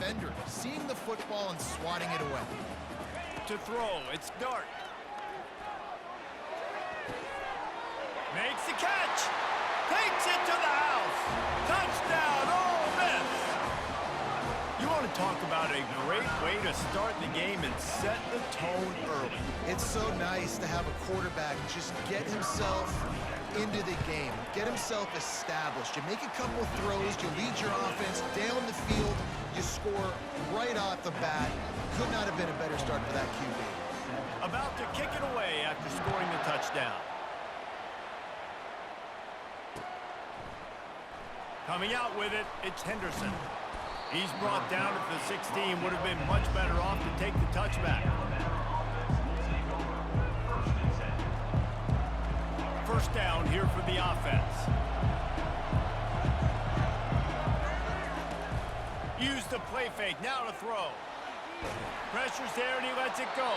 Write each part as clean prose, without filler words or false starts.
defender, seeing the football and swatting it away. To throw, it's Dart. Makes the catch. Takes it to the house. Touchdown, Ole Miss. You want to talk about a great way to start the game and set the tone early. It's so nice to have a quarterback just get himself into the game, get himself established. You make a couple throws, you lead your offense down the field, you score right off the bat. Could not have been a better start for that QB. About to kick it away after scoring the touchdown. Coming out with it, it's Henderson. He's brought down at the 16, would have been much better off to take the touchback. First down here for the offense. Use the play fake, now to throw. Pressure's there and he lets it go.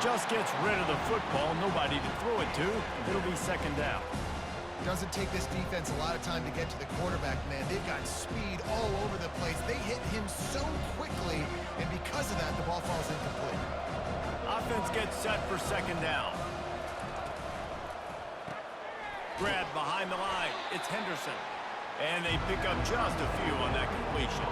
Just gets rid of the football, nobody to throw it to. It'll be second down. Doesn't take this defense a lot of time to get to the quarterback, man. They've got speed all over the place. They hit him so quickly, and because of that, the ball falls incomplete. Offense gets set for second down. Grab behind the line. It's Henderson. And they pick up just a few on that completion.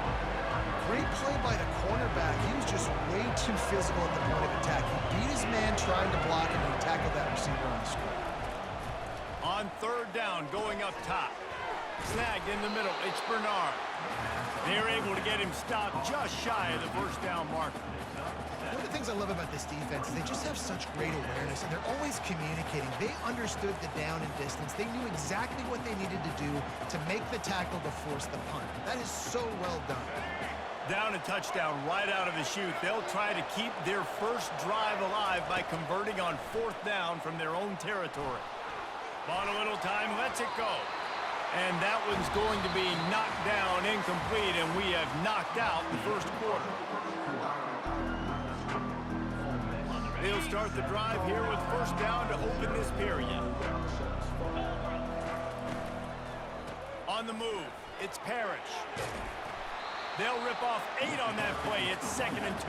Great play by the cornerback. He was just way too physical at the point of attack. He beat his man trying to block him, and he tackled that receiver on the screen. On third down, going up top. Snagged in the middle, it's Bernard. They're able to get him stopped just shy of the first down marker. One of the things I love about this defense is they just have such great awareness, and they're always communicating. They understood the down and distance. They knew exactly what they needed to do to make the tackle to force the punt. That is so well done. Down a touchdown right out of the chute. They'll try to keep their first drive alive by converting on fourth down from their own territory. Bought a little time, lets it go. And that one's going to be knocked down, incomplete, and we have knocked out the first quarter. They'll start the drive here with first down to open this period. On the move, it's Parrish. They'll rip off 8 on that play. It's 2nd and 2.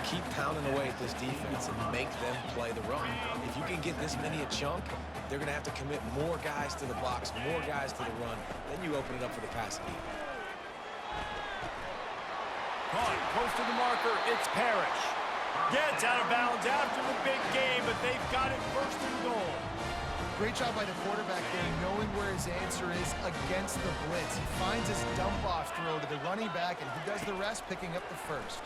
Keep pounding away at this defense and make them play the run. If you can get this many a chunk, they're going to have to commit more guys to the box, more guys to the run. Then you open it up for the passing game. Caught close to the marker. It's Parrish. Gets out of bounds after the big game, but they've got it first and goal. Great job by the quarterback there, knowing where his answer is against the blitz. He finds his dump-off throw to the running back, and he does the rest, picking up the first.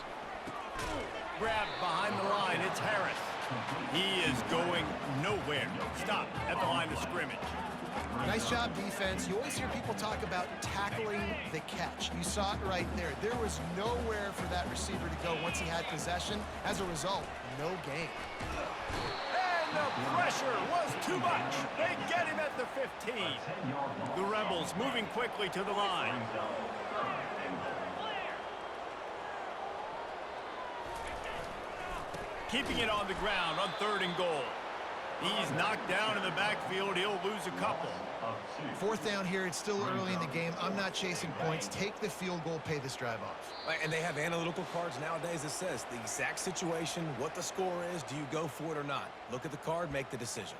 Grab behind the line, it's Harris. He is going nowhere. Stop at the line of scrimmage. Nice job, defense. You always hear people talk about tackling the catch. You saw it right there. There was nowhere for that receiver to go once he had possession. As a result, no gain. And the pressure was too much. They get him at the 15. The Rebels moving quickly to the line. Keeping it on the ground on 3rd and goal. He's knocked down in the backfield. He'll lose a couple. Fourth down here. It's still early in the game. I'm not chasing points. Take the field goal, pay this drive off. And they have analytical cards nowadays that says the exact situation, what the score is, do you go for it or not? Look at the card, make the decision.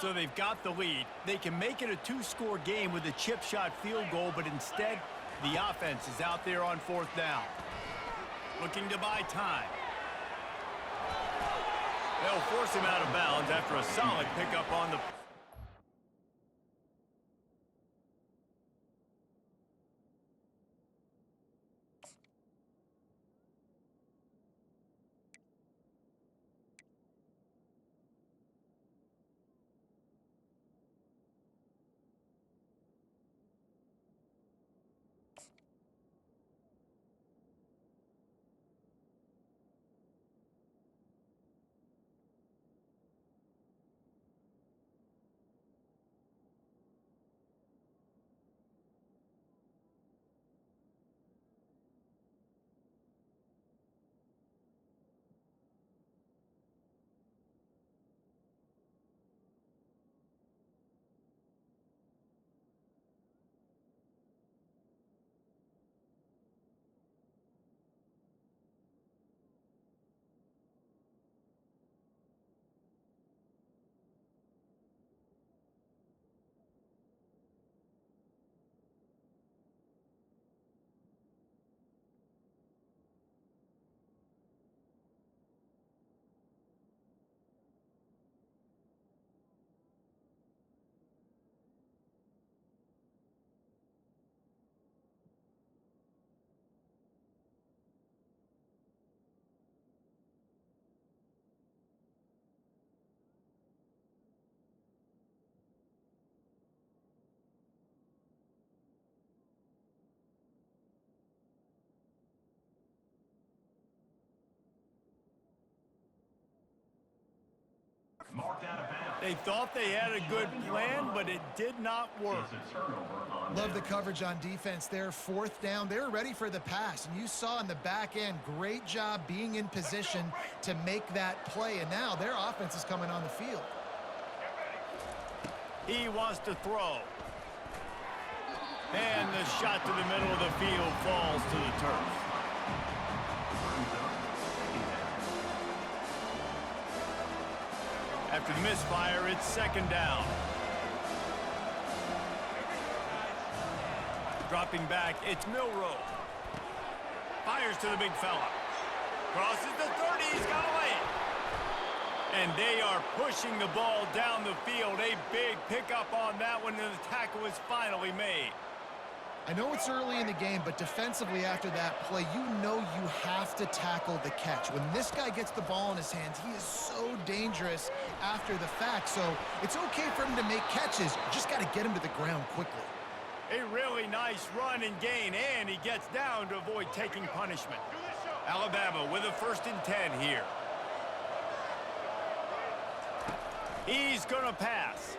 So they've got the lead. They can make it a 2-score game with a chip shot field goal, but instead, the offense is out there on 4th down. Looking to buy time. They'll force him out of bounds after a solid pickup on the... They thought they had a good plan, but it did not work. Love the coverage on defense there. 4th down. They were ready for the pass, and you saw in the back end, great job being in position to make that play, and now their offense is coming on the field. He wants to throw. And the shot to the middle of the field falls to the turf. After the misfire, it's 2nd down. Dropping back, it's Milroe. Fires to the big fella. Crosses the 30, he's got away. And they are pushing the ball down the field. A big pickup on that one, and the tackle is finally made. I know it's early in the game, but defensively after that play, you know you have to tackle the catch. When this guy gets the ball in his hands, he is so dangerous after the fact. So it's okay for him to make catches. You just got to get him to the ground quickly. A really nice run and gain, and he gets down to avoid taking punishment. Alabama with a 1st and 10 here. He's going to pass.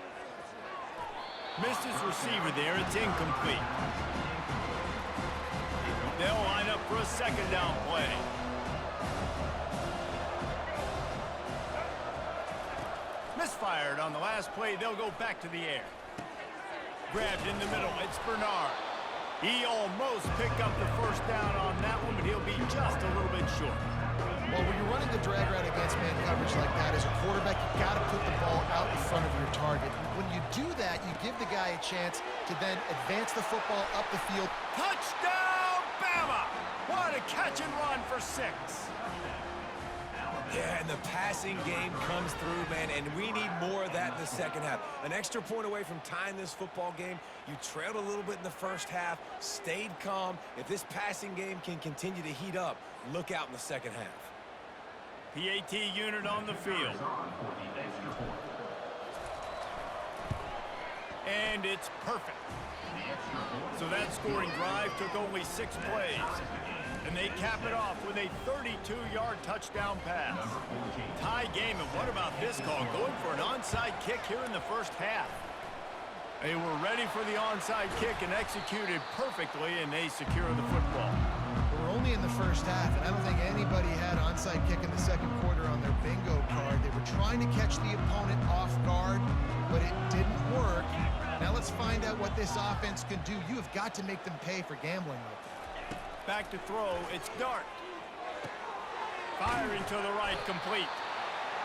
Missed his receiver there. It's incomplete. They'll line up for a 2nd down play. Misfired on the last play. They'll go back to the air. Grabbed in the middle. It's Bernard. He almost picked up the 1st down on that one, but he'll be just a little bit short. Well, when you're running the drag route against man coverage like that, as a quarterback, you got to put the ball out in front of your target. When you do that, you give the guy a chance to then advance the football up the field. Touchdown, Bama! What a catch and run for 6. Yeah, and the passing game comes through, man, and we need more of that in the 2nd half. An extra point away from tying this football game. You trailed a little bit in the 1st half, stayed calm. If this passing game can continue to heat up, look out in the 2nd half. PAT unit on the field. And it's perfect. So that scoring drive took only 6 plays. And they cap it off with a 32-yard touchdown pass. Tie game, and what about this call? Going for an onside kick here in the 1st half. They were ready for the onside kick and executed perfectly, and they secure the football. We're only in the 1st half, and I don't think anybody had onside kick in the 2nd quarter on their bingo card. They were trying to catch the opponent off guard, but it didn't work. Now let's find out what this offense can do. You have got to make them pay for gambling like that. Back to throw, it's Dart. Firing to the right, complete.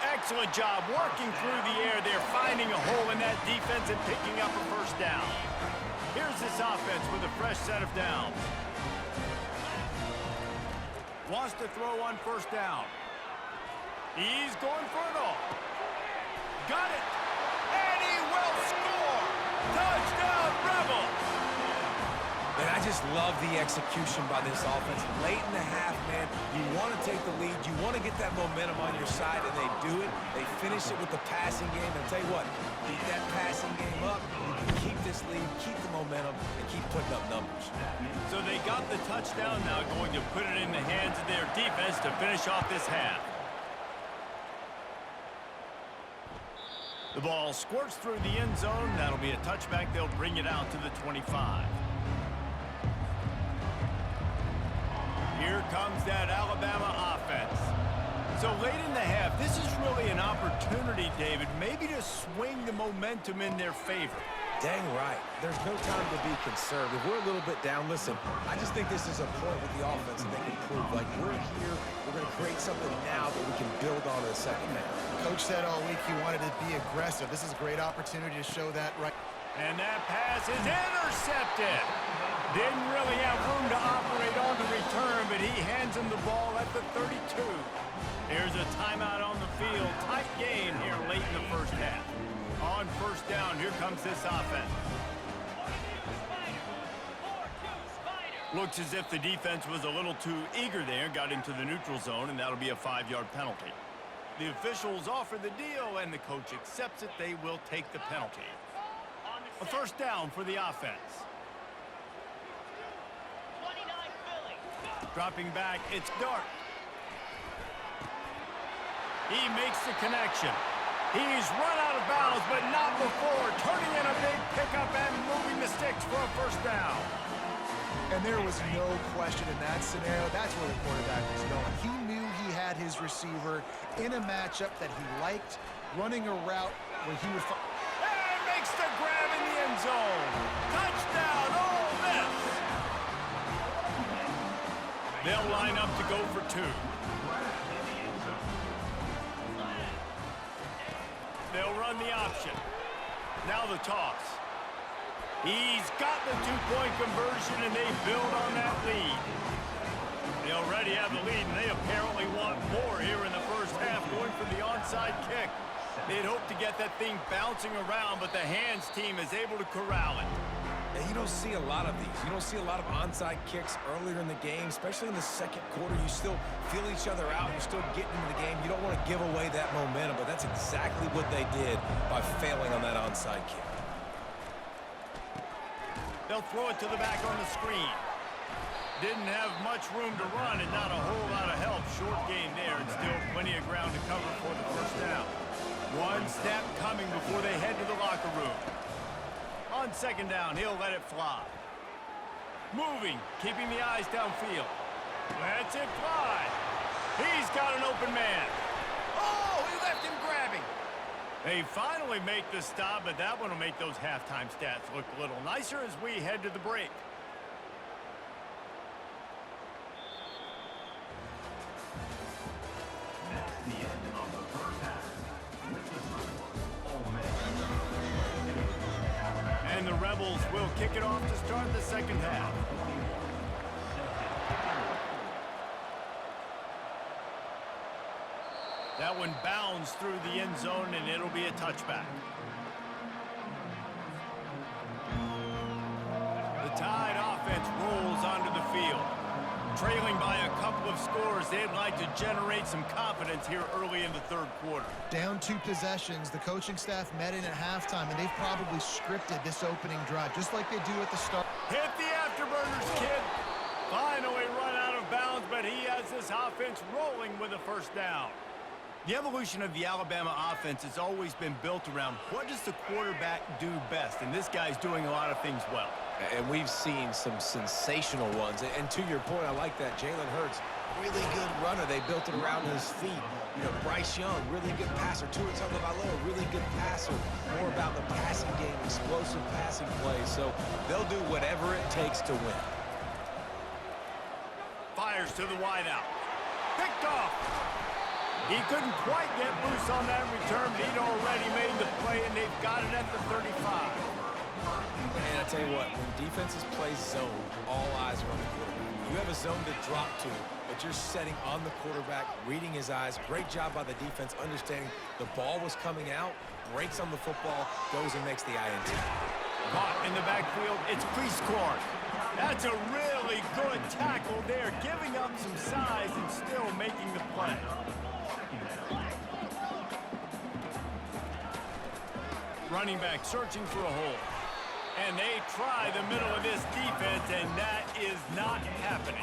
Excellent job working through the air there, finding a hole in that defense and picking up a 1st down. Here's this offense with a fresh set of downs. Wants to throw on 1st down. He's going for it all. Got it. And he will score. Touchdown, Rebels. And I just love the execution by this offense. Late in the half, man, you want to take the lead. You want to get that momentum on your side, and they do it. They finish it with the passing game. And I'll tell you what, keep that passing game up. You can keep this lead, keep the momentum, and keep putting up numbers. So they got the touchdown, now going to put it in the hands of their defense to finish off this half. The ball squirts through the end zone. That'll be a touchback. They'll bring it out to the 25. Here comes that Alabama offense. So late in the half, this is really an opportunity, David, maybe to swing the momentum in their favor. Dang right. There's no time to be conservative. We're a little bit down. Listen, I just think this is a point with the offense that they can prove. Like, we're here, we're going to create something now that we can build on in the 2nd half. Coach said all week he wanted to be aggressive. This is a great opportunity to show that right. And that pass is intercepted. Didn't really have room to operate on the return, but he hands him the ball at the 32. Here's a timeout on the field. Tight game here late in the 1st half. On 1st down, here comes this offense. Looks as if the defense was a little too eager there, got into the neutral zone, and that'll be a 5-yard penalty. The officials offer the deal, and the coach accepts it. They will take the penalty. A 1st down for the offense. Dropping back, it's Dart. He makes the connection. He's run out of bounds, but not before turning in a big pickup and moving the sticks for a first down. And there was no question in that scenario. That's where the quarterback was going. He knew he had his receiver in a matchup that he liked, running a route where he would... And makes the grab in the end zone. Touchdown, Ole Miss. They'll line up to go for two. They'll run the option. Now the toss. He's got the two-point conversion, and they build on that lead. They already have the lead, and they apparently want more here in the first half, going for the onside kick. They'd hope to get that thing bouncing around, but the hands team is able to corral it. And you don't see a lot of these. You don't see a lot of onside kicks earlier in the game, especially in the second quarter. You still feel each other out. You're still getting into the game. You don't want to give away that momentum, but that's exactly what they did by failing on that onside kick. They'll throw it to the back on the screen. Didn't have much room to run and not a whole lot of help. Short gain there and still plenty of ground to cover for the first down. One snap coming before they head to the locker room. On second down, he'll let it fly. Moving, keeping the eyes downfield. Lets it fly. He's got an open man. Oh, he left him grabbing. They finally make the stop, but that one will make those halftime stats look a little nicer as we head to the break. And the Rebels will kick it off to start the second half. That one bounds through the end zone, and it'll be a touchback. The Tide offense rolls onto the field. Trailing by a couple of scores, they'd like to generate some confidence here early in the third quarter. Down 2 possessions, the coaching staff met in at halftime, and they've probably scripted this opening drive, just like they do at the start. Hit the afterburners, kid. Finally run out of bounds, but he has this offense rolling with a first down. The evolution of the Alabama offense has always been built around what does the quarterback do best, and this guy's doing a lot of things well. And we've seen some sensational ones. And to your point, I like that. Jalen Hurts, really good runner. They built it around his feet. You know, Bryce Young, really good passer. Tua Tagovailoa, really good passer. More about the passing game, explosive passing plays. So they'll do whatever it takes to win. Fires to the wideout. Picked off. He couldn't quite get loose on that return, but he'd already made the play, and they've got it at the 35. And I tell you what, when defenses play zone, all eyes are on the quarterback. You have a zone to drop to, but you're setting on the quarterback, reading his eyes. Great job by the defense, understanding the ball was coming out, breaks on the football, goes and makes the INT. Caught in the backfield, it's Prieskorn. That's a really good tackle there, giving up some size and still making the play. Running back searching for a hole. And they try the middle of this defense, and that is not happening.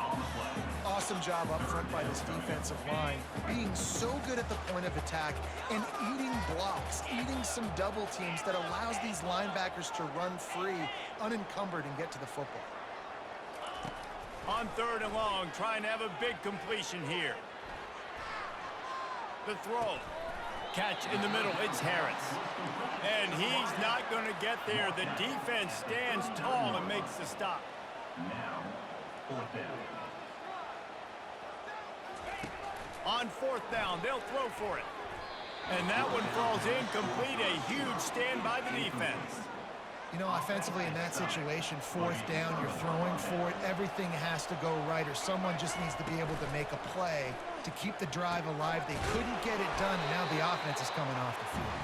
Awesome job up front by this defensive line, being so good at the point of attack and eating blocks, eating some double teams that allows these linebackers to run free, unencumbered, and get to the football. On third and long, trying to have a big completion here. The throw. Catch in the middle, it's Harris. And he's not going to get there. The defense stands tall and makes the stop. On fourth down, they'll throw for it. And that one falls incomplete. A huge stand by the defense. You know, offensively in that situation, fourth down, you're throwing for it. Everything has to go right, or someone just needs to be able to make a play to keep the drive alive. They couldn't get it done, and now the offense is coming off the field.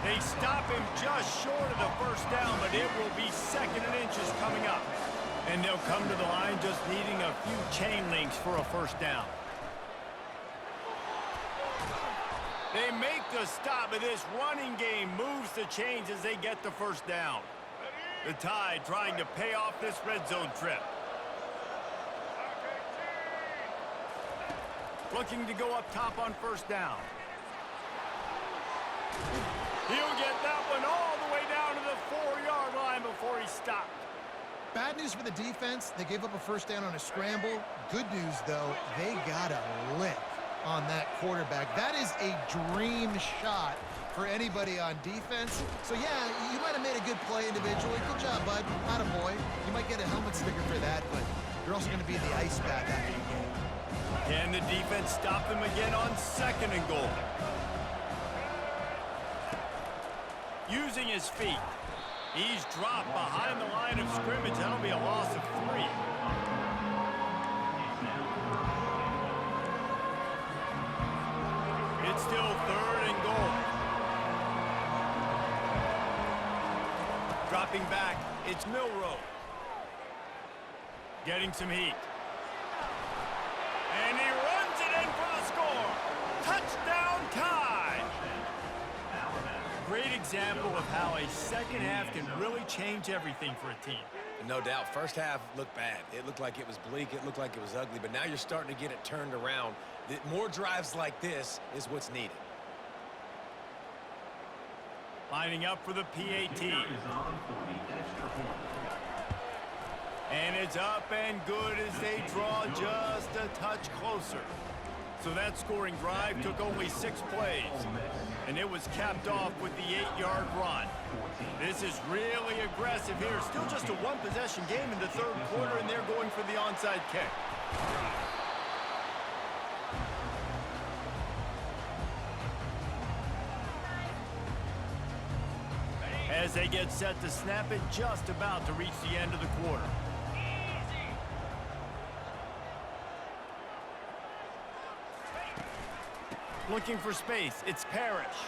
They stop him just short of the first down, but it will be second and inches coming up. And they'll come to the line just needing a few chain links for a first down. They make the stop, but this running game moves the chains as they get the first down. The Tide trying to pay off this red zone trip. Looking to go up top on first down. He'll get that one all the way down to the 4-yard line before he stopped. Bad news for the defense. They gave up a first down on a scramble. Good news, though, they got a lick on that quarterback. That is a dream shot for anybody on defense. So, yeah, you might have made a good play individually. Good job, bud. Attaboy. You might get a helmet sticker for that, but you're also going to be in the ice bath after the game. Can the defense stop them again on 2nd and goal? Using his feet. He's dropped behind the line of scrimmage. That'll be a loss of 3. It's still 3rd and goal. Dropping back, it's Milroe. Getting some heat. And he runs it in for the score. Touchdown tie. Great example of how a second half can really change everything for a team. No doubt. First half looked bad. It looked like it was bleak. It looked like it was ugly. But now you're starting to get it turned around. More drives like this is what's needed. Lining up for the PAT. And it's up and good as they draw just a touch closer. So that scoring drive took only 6 plays. And it was capped off with the 8-yard run. This is really aggressive here. Still just a one-possession game in the 3rd quarter, and they're going for the onside kick. As they get set to snap it, just about to reach the end of the quarter. Looking for space, it's Parrish.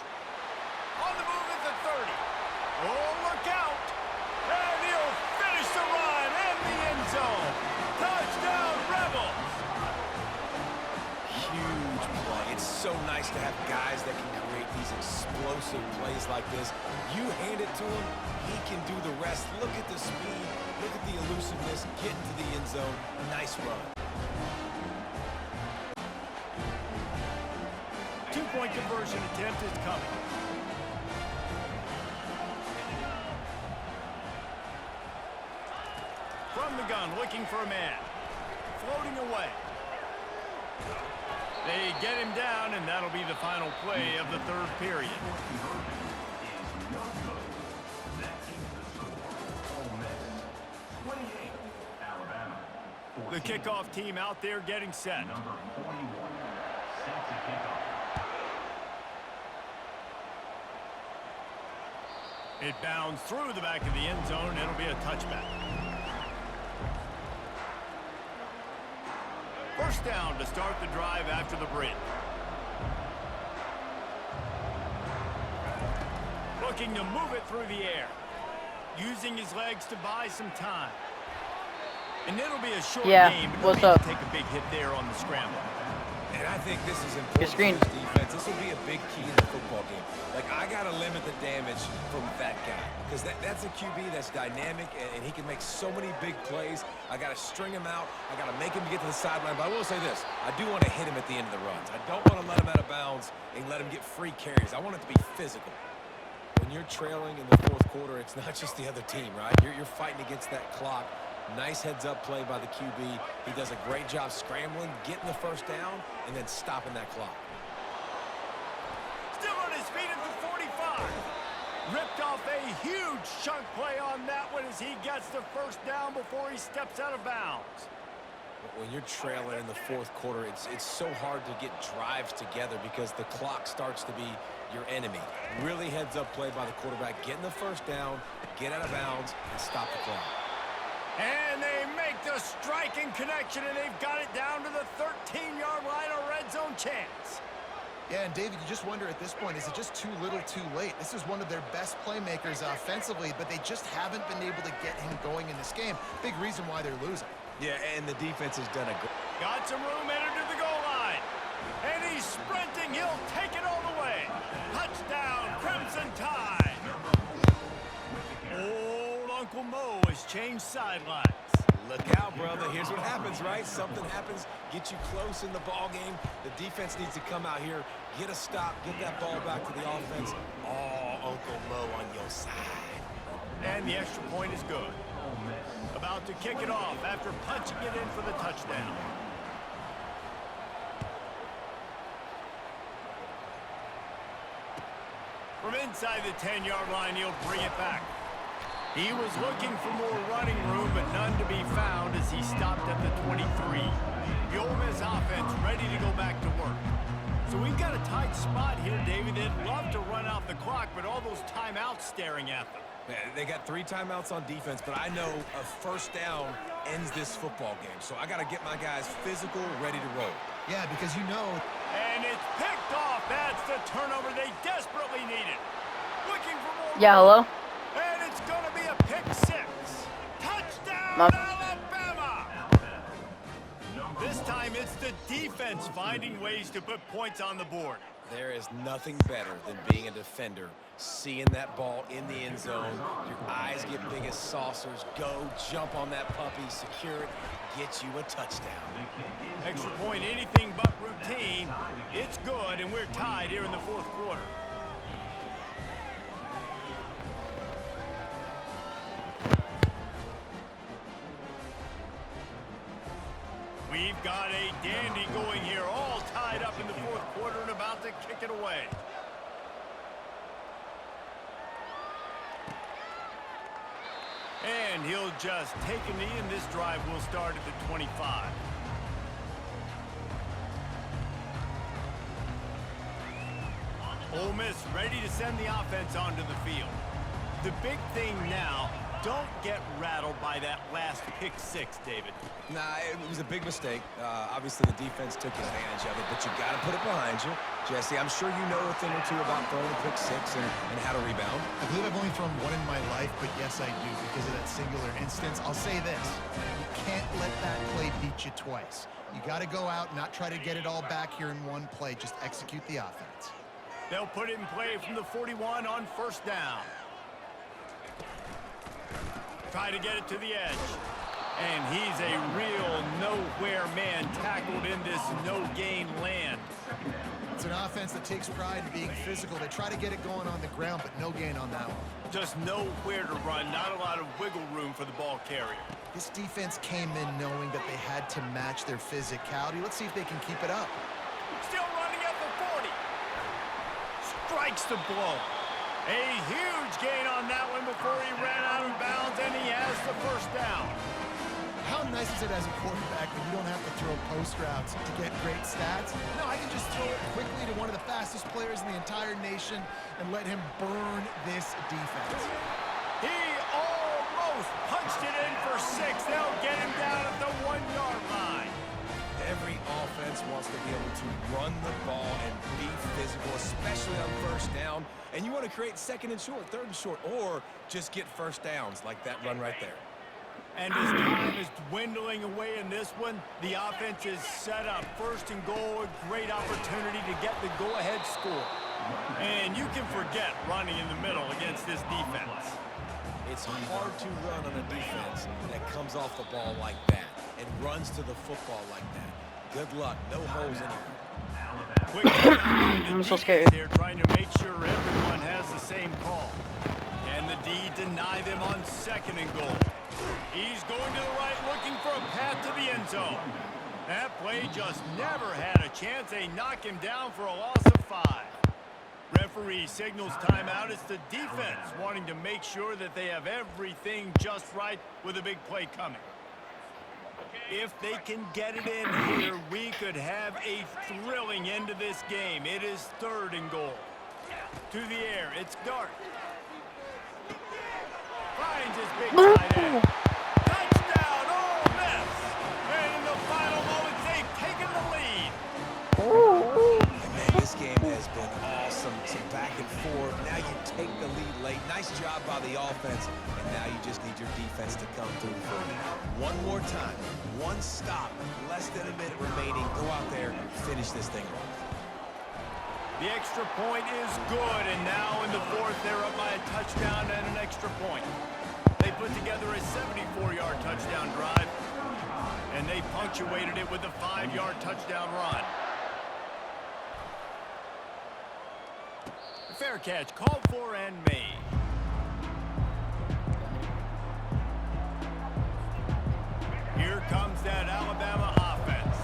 On the move at the 30. Oh, look out! And he'll finish the run in the end zone. Touchdown, Rebels! Huge play. It's so nice to have guys that can create these explosive plays like this. You hand it to him, he can do the rest. Look at the speed, look at the elusiveness, get into the end zone. Nice run. 2-point conversion attempt is coming. From the gun, looking for a man. Floating away. They get him down, and that'll be the final play of the 3rd period. The kickoff team out there getting set. It bounds through the back of the end zone. It'll be a touchback. First down to start the drive after the break. Looking to move it through the air. Using his legs to buy some time. And it'll be a short game. But what's up? Take a big hit there on the scramble. And I think this is important for this defense. This will be a big key in the football game. Like, I got to limit the damage from that guy. Because that's a QB that's dynamic, and he can make so many big plays. I got to string him out. I got to make him get to the sideline. But I will say this. I do want to hit him at the end of the runs. I don't want to let him out of bounds and let him get free carries. I want it to be physical. When you're trailing in the 4th quarter, it's not just the other team, right? You're fighting against that clock. Nice heads-up play by the QB. He does a great job scrambling, getting the first down, and then stopping that clock. Still on his feet at the 45. Ripped off a huge chunk play on that one as he gets the first down before he steps out of bounds. When you're trailing in the 4th quarter, it's so hard to get drives together because the clock starts to be your enemy. Really heads-up play by the quarterback, getting the first down, get out of bounds, and stop the clock. And they make the striking connection, and they've got it down to the 13-yard line, a red zone chance. Yeah, and David, you just wonder at this point, is it just too little too late? This is one of their best playmakers offensively, but they just haven't been able to get him going in this game. Big reason why they're losing. Yeah, and the defense has done a good... Got some room, entered to the goal line. And he's sprinting. He'll take it all the way. Touchdown, Crimson Tide. Old Uncle Mo has changed sidelines. Look out, Well, then here's what happens, right? Something happens, get you close in the ball game. The defense needs to come out here, get a stop, get that ball back to the offense. Oh, Uncle Mo on your side. And the extra point is good. About to kick it off after punching it in for the touchdown. From inside the 10-yard line, he'll bring it back. He was looking for more running room, but none to be found as he stopped at the 23. The Ole Miss offense ready to go back to work. So we've got a tight spot here, David. They'd love to run out the clock, but all those timeouts staring at them. Yeah, they got 3 timeouts on defense, but I know a first down ends this football game. So I got to get my guys physical, ready to roll. Yeah, because you know. And it's picked off. That's the turnover they desperately needed. Looking for more. Yeah, hello? And it's going to be a pick 6. Touchdown, Mom. Alabama! This time it's the defense finding ways to put points on the board. There is nothing better than being a defender, seeing that ball in the end zone. Your eyes get big as saucers. Go, jump on that puppy, secure it, get you a touchdown. Extra point, anything but routine. It's good, and we're tied here in the fourth quarter. We've got a dandy going here, all tied up in the fourth quarter and about to kick it away. And he'll just take a knee, and this drive will start at the 25. Ole Miss ready to send the offense onto the field. The big thing now, don't get rattled by that last pick 6, David. Nah, it was a big mistake. Obviously, the defense took advantage of it, but you got to put it behind you. Jesse, I'm sure you know a thing or two about throwing a pick 6 and how to rebound. I believe I've only thrown one in my life, but yes, I do because of that singular instance. I'll say this. You can't let that play beat you twice. You got to go out, not try to get it all back here in one play. Just execute the offense. They'll put it in play from the 41 on first down. Try to get it to the edge. And he's a real nowhere man tackled in this no-gain land. It's an offense that takes pride in being physical. They try to get it going on the ground, but no gain on that one. Just nowhere to run, not a lot of wiggle room for the ball carrier. This defense came in knowing that they had to match their physicality. Let's see if they can keep it up. Still running at the 40. Strikes the blow. A huge gain on that one before he ran out of bounds, and he has the first down. How nice is it as a quarterback when you don't have to throw post routes to get great stats? No, I can just throw it quickly to one of the fastest players in the entire nation and let him burn this defense. He almost punched it in for 6. They'll get him down at the 1-yard line. Every offense wants to be able to run the ball and be physical, especially on first down. And you want to create second and short, third and short, or just get first downs like that run right there. And as time is dwindling away in this one, the offense is set up. First and goal, a great opportunity to get the go-ahead score. And you can forget running in the middle against this defense. It's hard to run on a defense that comes off the ball like that and runs to the football like that. Good luck. No holes anywhere. Quick I'm so scared. They're trying to make sure everyone has the same call. And the D deny them on second and goal. He's going to the right, looking for a path to the end zone. That play just never had a chance. They knock him down for a loss of 5. Referee signals timeout. It's the defense wanting to make sure that they have everything just right with a big play coming. If they can get it in here, we could have a thrilling end to this game. It is third and goal. To the air, it's Dart. Finds his big tight end. Touchdown, Ole Miss! And in the final moments, they've taken the lead. And man, this game has been awesome. Some back and forth. Now you take the lead late. Nice job by the offense. And now you just need your defense to come through for you. One more time. One stop. Less than a minute remaining. Go out there and finish this thing off. The extra point is good, and now in the fourth, they're up by a touchdown and an extra point. They put together a 74-yard touchdown drive. punctuated it with a 5-yard touchdown run. Fair catch called for and made. Here comes that Alabama offense.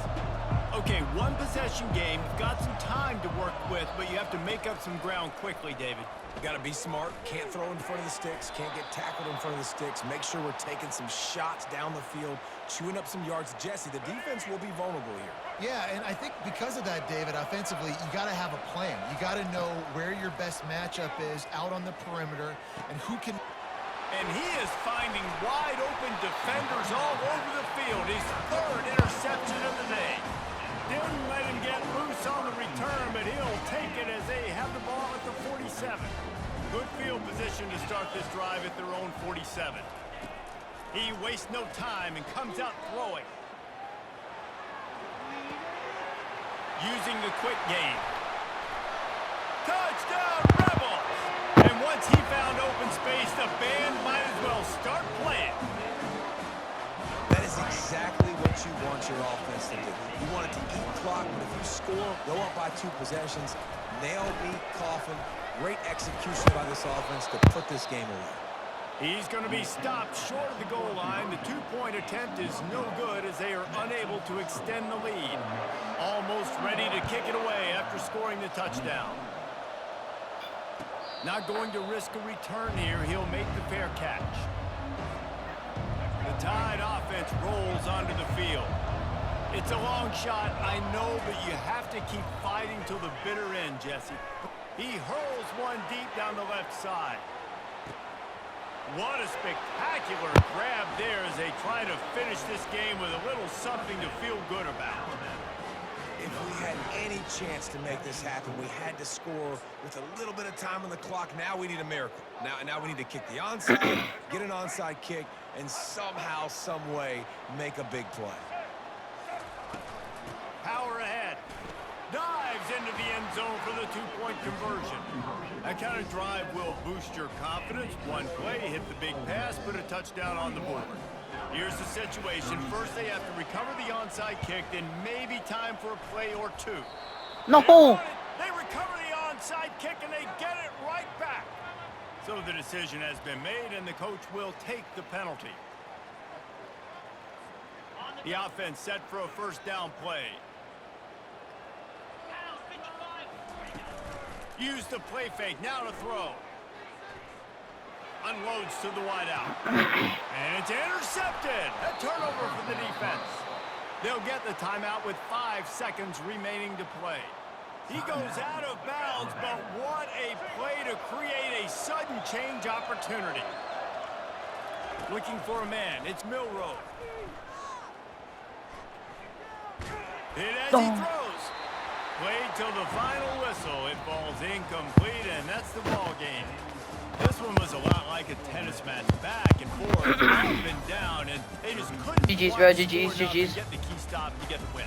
Okay, one possession game. You've got some time to work with, but you have to make up some ground quickly, David. You got to be smart. Can't throw in front of the sticks. Can't get tackled in front of the sticks. Make sure we're taking some shots down the field, chewing up some yards. Jesse, the defense will be vulnerable here. Yeah, and I think because of that, David, offensively, you got to have a plan. You got to know where your best matchup is out on the perimeter and who can... And he is finding wide-open defenders all over the field. His third interception of the day. Didn't let him get loose on the return, but he'll take it as they have the ball at the 47. Good field position to start this drive at their own 47. He wastes no time and comes out throwing. Using the quick game. Touchdown, Rebels! And once he found open space, the band might as well start playing. That is exactly what you want your offense to do. You want it to eat clock, but if you score, go up by 2 possessions, nail beat Coffin. Great execution by this offense to put this game away. He's going to be stopped short of the goal line. The 2-point attempt is no good as they are unable to extend the lead. Almost ready to kick it away after scoring the touchdown. Not going to risk a return here. He'll make the fair catch. The Tide offense rolls onto the field. It's a long shot, I know, but you have to keep fighting till the bitter end, Jesse. He hurls one deep down the left side. What a spectacular grab there as they try to finish this game with a little something to feel good about. If we had any chance to make this happen, we had to score with a little bit of time on the clock. Now we need a miracle. Now we need to kick the onside, get an onside kick, and somehow, some way, make a big play. Power ahead. Dives into the end zone for the 2-point conversion. That kind of drive will boost your confidence. One play, hit the big pass, put a touchdown on the board. Here's the situation. First, they have to recover the onside kick, then maybe time for a play or two. No! They recover the onside kick, and they get it right back. So the decision has been made, and the coach will take the penalty. The offense set for a first down play. Use the play fake, now to throw. Unloads to the wideout. And it's intercepted. A turnover for the defense. They'll get the timeout with 5 seconds remaining to play. He goes out of bounds, but what a play to create a sudden change opportunity. Looking for a man, it's Milroe. Hit as he throws. Played till the final whistle. It falls incomplete, and that's the ball game. This one was a lot like a tennis match, back and forth, up and down, and they just couldn't GG's, bro. GG's, GG's. Get the key stop to get the win.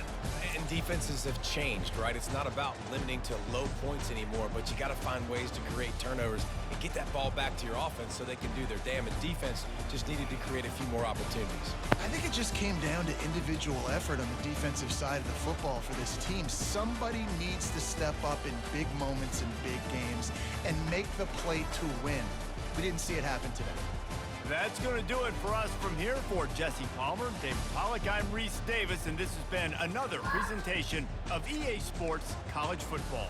And defenses have changed, right? It's not about limiting to low points anymore, but you got to find ways to create turnovers and get that ball back to your offense so they can do their damage. Defense just needed to create a few more opportunities. I think it just came down to individual effort on the defensive side of the football for this team. Somebody needs to step up in big moments in big games and make the play to win. We didn't see it happen today. That's going to do it for us from here. For Jesse Palmer, David Pollack, I'm Reese Davis, and this has been another presentation of EA Sports College Football.